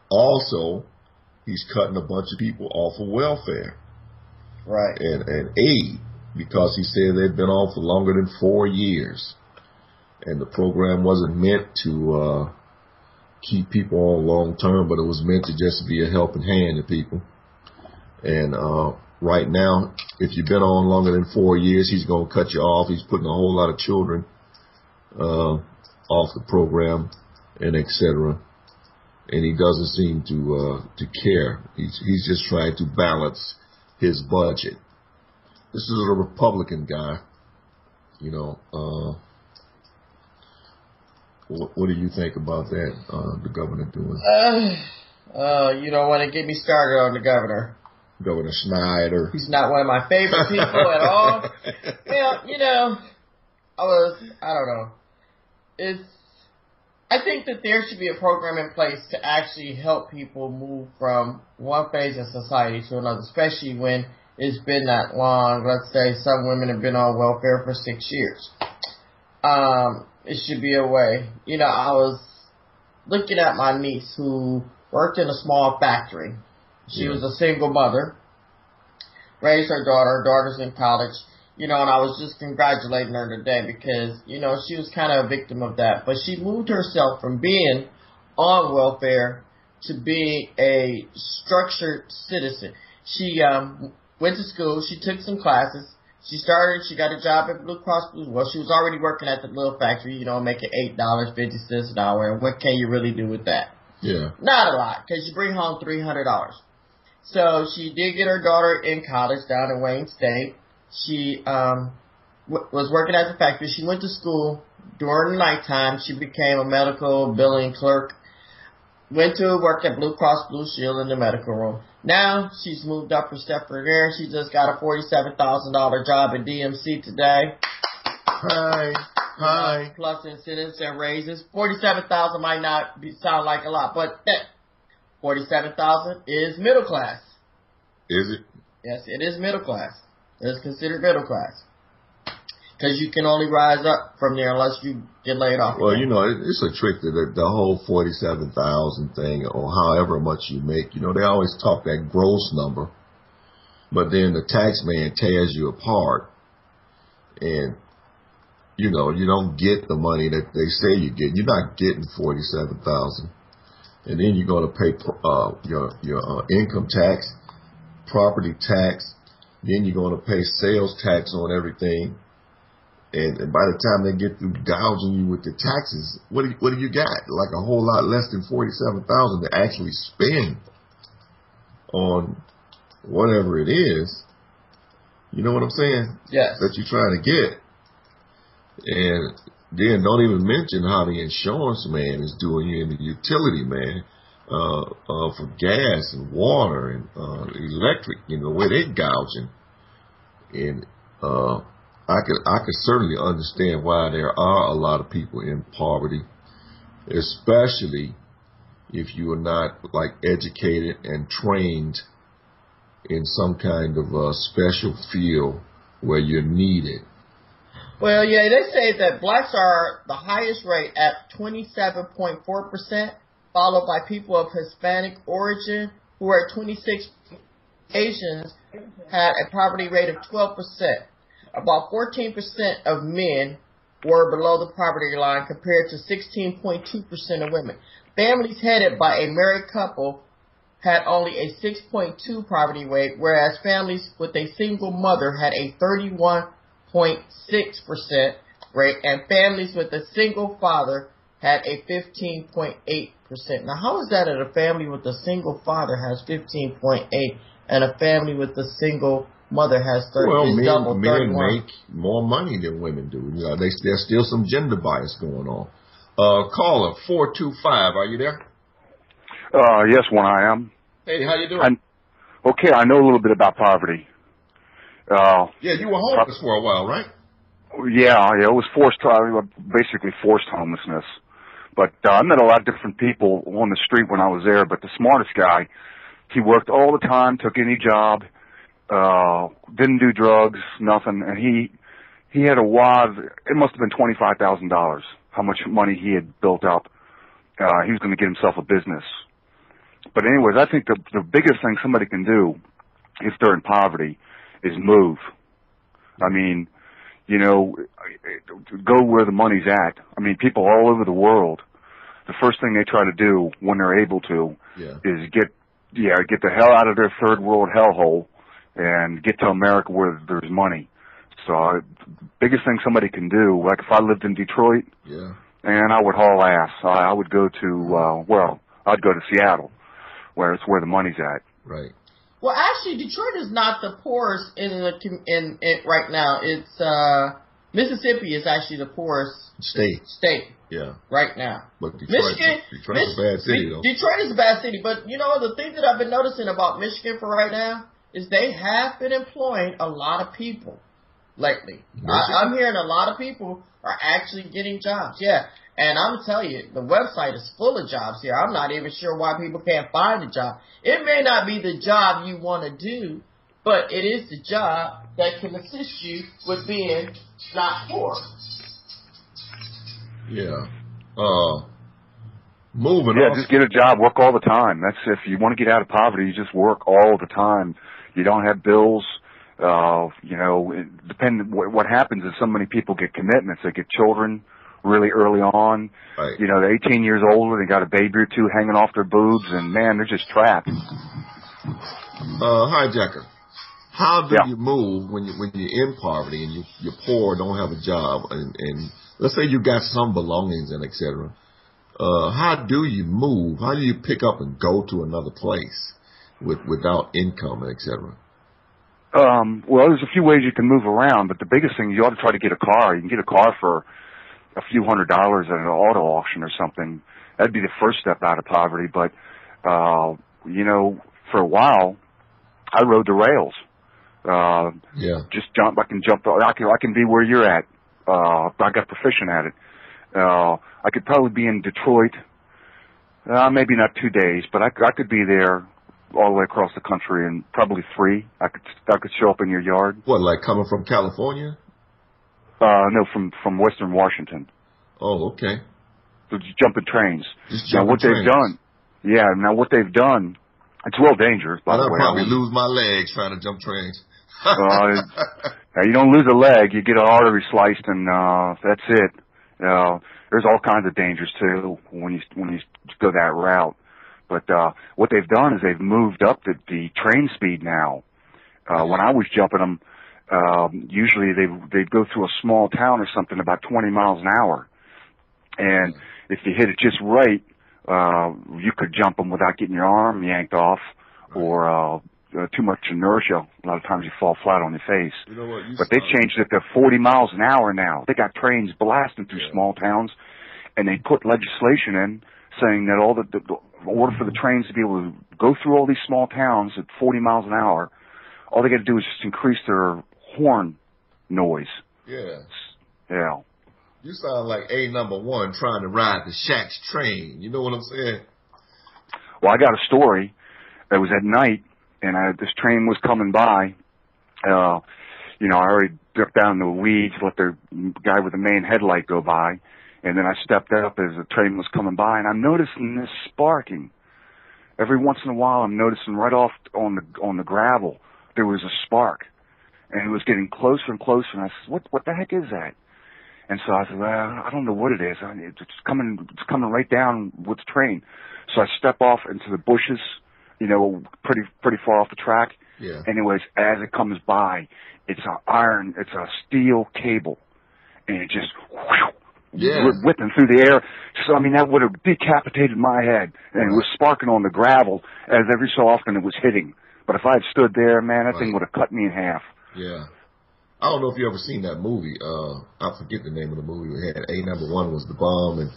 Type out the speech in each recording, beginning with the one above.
Also, he's cutting a bunch of people off of welfare. Right. And aid, because he said they'd been off for longer than 4 years. And the program wasn't meant to keep people on long term, but it was meant to just be a helping hand to people. And right now, if you've been on longer than 4 years, he's going to cut you off. He's putting a whole lot of children off the program, and et cetera. And he doesn't seem to care. He's just trying to balance his budget. This is a Republican guy. You know, what do you think about that, the governor doing? You don't want to get me started on the governor. Governor Snyder. He's not one of my favorite people at all. Well, you know, I don't know. I think that there should be a program in place to actually help people move from one phase of society to another, especially when it's been that long. Let's say some women have been on welfare for 6 years. It should be a way. You know, I was looking at my niece who worked in a small factory. She was a single mother, raised her daughter. Her daughter's in college. You know, and I was just congratulating her today because, you know, she was kind of a victim of that. But she moved herself from being on welfare to being a structured citizen. She went to school. She took some classes. She got a job at Blue Cross Blue. Well, she was already working at the little factory, you know, making $8.50 an hour. And what can you really do with that? Yeah. Not a lot, because you bring home $300. So she did get her daughter in college down in Wayne State. She was working at the factory. She went to school during the nighttime. She became a medical billing clerk. Went to work at Blue Cross Blue Shield in the medical room. Now she's moved up a step from there. She just got a $47,000 job at DMC today. Hi. Plus incentives and raises. $47,000 might not sound like a lot, but $47,000 is middle class. Is it? Yes, it is middle class. It's considered middle class. Because you can only rise up from there unless you get laid off. Well, you know, it's a trick that the whole 47,000 thing, or however much you make. You know, they always talk that gross number, but then the tax man tears you apart, and you know, you don't get the money that they say you get. You're not getting 47,000, and then you're going to pay your income tax, property tax, then you're going to pay sales tax on everything. And by the time they get through gouging you with the taxes, what do you got? Like a whole lot less than 47,000 to actually spend on whatever it is. You know what I'm saying? Yes. That you're trying to get. And then don't even mention how the insurance man is doing you and the utility man for gas and water and electric. You know, where they're gouging. And I could certainly understand why there are a lot of people in poverty, especially if you are not like educated and trained in some kind of a special field where you're needed. Well, yeah, they say that blacks are the highest rate at 27.4%, followed by people of Hispanic origin who are at 26%. Asians had a poverty rate of 12%. About 14% of men were below the poverty line compared to 16.2% of women. Families headed by a married couple had only a 6.2 poverty rate, whereas families with a single mother had a 31.6% rate, and families with a single father had a 15.8%. Now, how is that that a family with a single father has 15.8 and a family with a single mother has 30? Well, men make more money than women do. You know, there's still some gender bias going on. Caller 425, are you there? Yes, One Iam. Hey, how you doing? Okay, I know a little bit about poverty. Yeah, you were homeless for a while, right? Yeah, it was basically forced homelessness. But I met a lot of different people on the street when I was there. But the smartest guy, he worked all the time, took any job. Didn't do drugs, nothing, and he had a wad. It must have been $25,000. How much money he had built up. He was going to get himself a business, But anyways, I think the biggest thing somebody can do if they're in poverty is move. I mean, you know, go where the money's at. I mean, people all over the world, the first thing they try to do when they're able to is get the hell out of their third world hellhole and get to America where there's money. So, biggest thing somebody can do, like if I lived in Detroit, and I would haul ass. I would go to, I'd go to Seattle, where it's where the money's at. Right. Well, actually, Detroit is not the poorest in right now. It's Mississippi is actually the poorest state. Yeah. Right now. But Detroit's a bad city, though. Detroit is a bad city, but you know the thing that I've been noticing about Michigan for right now is they have been employing a lot of people lately. I'm hearing a lot of people are actually getting jobs. Yeah. And I'm telling you, the website is full of jobs here. I'm not even sure why people can't find a job. It may not be the job you want to do, but it is the job that can assist you with being not poor. Yeah. Moving on. Yeah, just get a job, work all the time. That's if you want to get out of poverty, you just work all the time. You don't have bills. You know, depending what happens is so many people get commitments. They get children really early on. Right. You know, they're 18 years old, they got a baby or two hanging off their boobs, and man, they're just trapped. Hijacker, how do you move when you're in poverty and you're poor, don't have a job, and let's say you got some belongings and etc. How do you move? How do you pick up and go to another place without income and etc.? Well, there's a few ways you can move around, but the biggest thing, you ought to try to get a car. You can get a car for a few $100s at an auto auction or something. That'd be the first step out of poverty. But, you know, for a while, I rode the rails. Just jump. I can jump. I can be where you're at. I got proficient at it. I could probably be in Detroit, maybe not 2 days, but I could be there all the way across the country in probably 3. I could show up in your yard. What, like coming from California? No, from Western Washington. Oh, okay. So just jumping trains. Now what they've done, it's real dangerous, by the way. I'll probably lose my legs trying to jump trains. You don't lose a leg, you get an artery sliced, and that's it. There's all kinds of dangers too when you go that route. But what they've done is they've moved up the train speed now. When I was jumping them, usually they'd go through a small town or something about 20 miles an hour. And if you hit it just right, you could jump them without getting your arm yanked off or too much inertia. A lot of times you fall flat on your face. You know what, but they changed it to 40 miles an hour now. They got trains blasting through small towns, and they put legislation in saying that in order for the trains to be able to go through all these small towns at 40 miles an hour, all they got to do is just increase their horn noise. Yeah. Yeah. You sound like #1 trying to ride the Shaq's train. You know what I'm saying? Well, I got a story. It was at night, and this train was coming by. You know, I already dipped down in the weeds, let the guy with the main headlight go by, and then I stepped up as the train was coming by, and I'm noticing this sparking. Every once in a while, I'm noticing right off on the gravel there was a spark, and it was getting closer and closer. And I said, "What the heck is that?" And so I said, "Well, I don't know what it is. It's coming right down with the train." So I step off into the bushes, you know, pretty far off the track. Yeah. Anyways, as it comes by, it's a steel cable, and it just whipping through the air. So I mean, that would have decapitated my head, and it was sparking on the gravel as every so often it was hitting. But if I had stood there, man, that thing would have cut me in half. Yeah. I don't know if you ever seen that movie. I forget the name of the movie. We had #1 was the bomb, and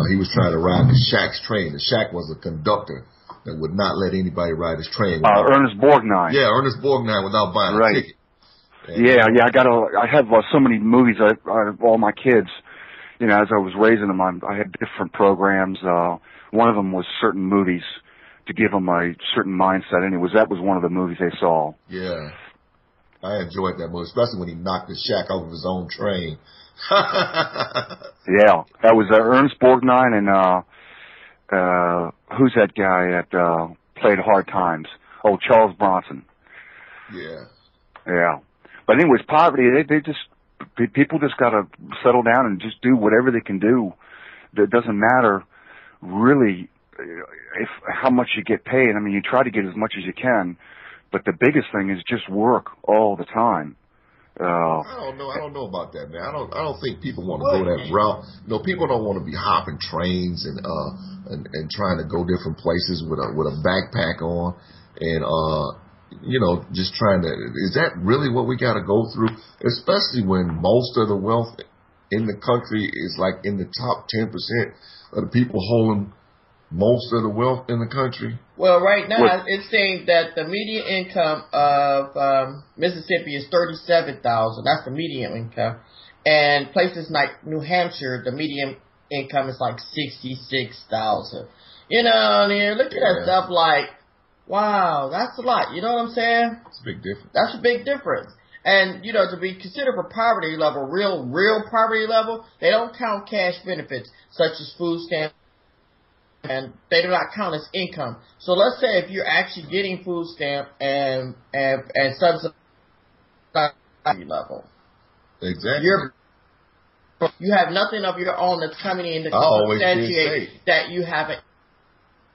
he was trying to ride the Shaq's train. The Shaq was a conductor that would not let anybody ride his train. Ernest Borgnine. Yeah, Ernest Borgnine without buying a ticket. And I have so many movies. All my kids, you know, as I was raising them, I had different programs. One of them was certain movies to give them a certain mindset. Anyways, that was one of the movies they saw. Yeah. I enjoyed that movie, especially when he knocked the Shaq off of his own train. Yeah, that was Ernest Borgnine and who's that guy that played Hard Times? Oh, Charles Bronson. Yeah. Yeah. But anyways, poverty, people just got to settle down and just do whatever they can do. It doesn't matter really how much you get paid. I mean, you try to get as much as you can, but the biggest thing is just work all the time. I don't know about that, man. I don't think people want to go that route. No, people don't want to be hopping trains and trying to go different places with a backpack on and just trying to. Is that really what we got to go through? Especially when most of the wealth in the country is like in the top 10% of the people holding most of the wealth in the country. Well, right now it's saying that the median income of Mississippi is $37,000. That's the median income, and places like New Hampshire, the median income is like $66,000. And you're looking at stuff like, wow, that's a lot. You know what I'm saying? It's a big difference. That's a big difference. And, to be considered for poverty level, real poverty level, they don't count cash benefits such as food stamps, and they do not count as income. So let's say if you're actually getting food stamp and subsidized level. Exactly. You have nothing of your own that's coming in to substantiate that you have it.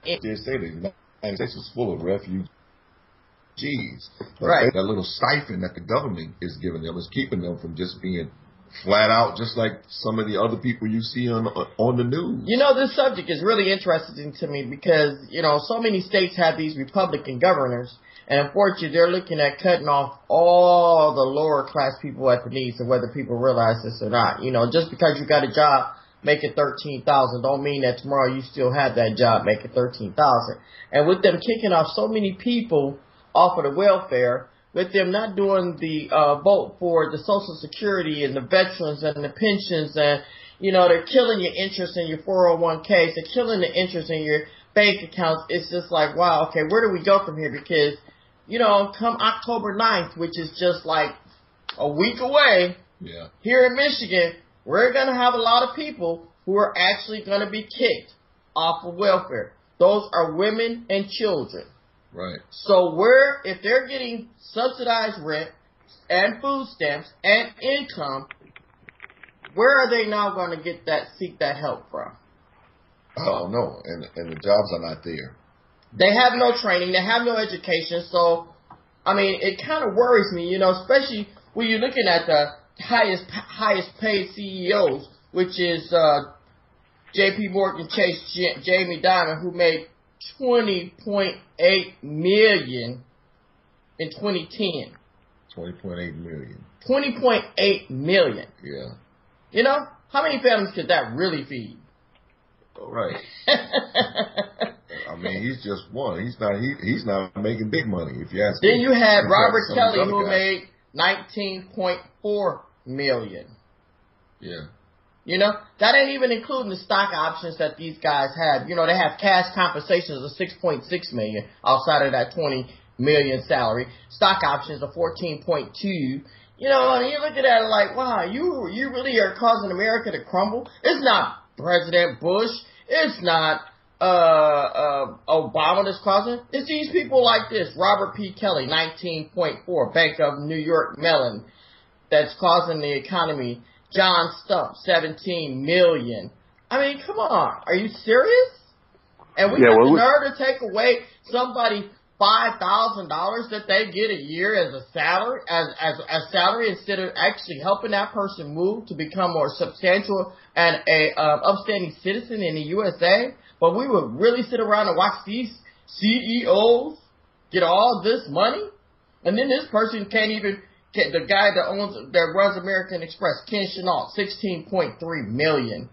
I did say the United States was full of refugees. Right. That little stipend that the government is giving them is keeping them from just being flat out, just like some of the other people you see on the news. This subject is really interesting to me because, so many states have these Republican governors, and unfortunately they're looking at cutting off all the lower class people at the knees, and whether people realize this or not. Just because you got a job making $13,000 don't mean that tomorrow you still have that job making $13,000. And with them kicking off so many people off of the welfare, with them not doing the vote for the Social Security and the veterans and the pensions, and they're killing your interest in your 401ks, they're killing the interest in your bank accounts. It's just like, wow, okay, where do we go from here? Because come October 9th, which is just like a week away, here in Michigan, we're going to have a lot of people who are actually going to be kicked off of welfare. Those are women and children. Right. So if they're getting subsidized rent and food stamps and income, where are they now going to seek that help from? I don't know. And the jobs are not there. They have no training. They have no education. So, it kind of worries me, especially when you're looking at the highest paid CEOs, which is J.P. Morgan Chase, Jamie Dimon, who made $20.8 million in 2010. $20.8 million. $20.8 million. Yeah. How many families could that really feed? Right. He's just one. He's not making big money, if you ask me. Then you had Robert Kelly, who made $19.4 million. Yeah. That ain't even including the stock options that these guys have. They have cash compensations of $6.6 million outside of that $20 million salary. Stock options of $14.2. And you look at that like, wow, you really are causing America to crumble. It's not President Bush. It's not Obama that's causing it. It's these people like this. Robert P. Kelly, 19.4, Bank of New York Mellon, that's causing the economy. John Stump, $17 million. Come on. Are you serious? And we got the nerve to take away somebody $5,000 that they get a year as a salary, as salary, instead of actually helping that person move to become more substantial and a upstanding citizen in the USA. But we would really sit around and watch these CEOs get all this money, and then this person can't even. The guy that runs American Express, Ken Chenault, $16.3 million.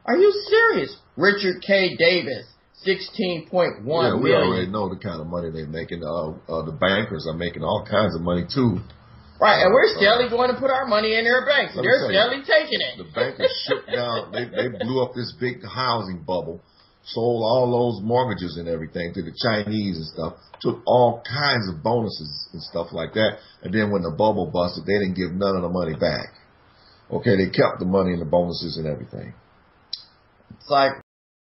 Are you serious? Richard K. Davis, $16.1 million. We already know the kind of money they're making. The bankers are making all kinds of money too. Right, and we're steadily going to put our money in their banks. They're steadily taking it. The bankers shook down. They blew up this big housing bubble, sold all those mortgages and everything to the Chinese and stuff. Took all kinds of bonuses and stuff like that. And then when the bubble busted, they didn't give none of the money back. Okay, they kept the money and the bonuses and everything. It's like,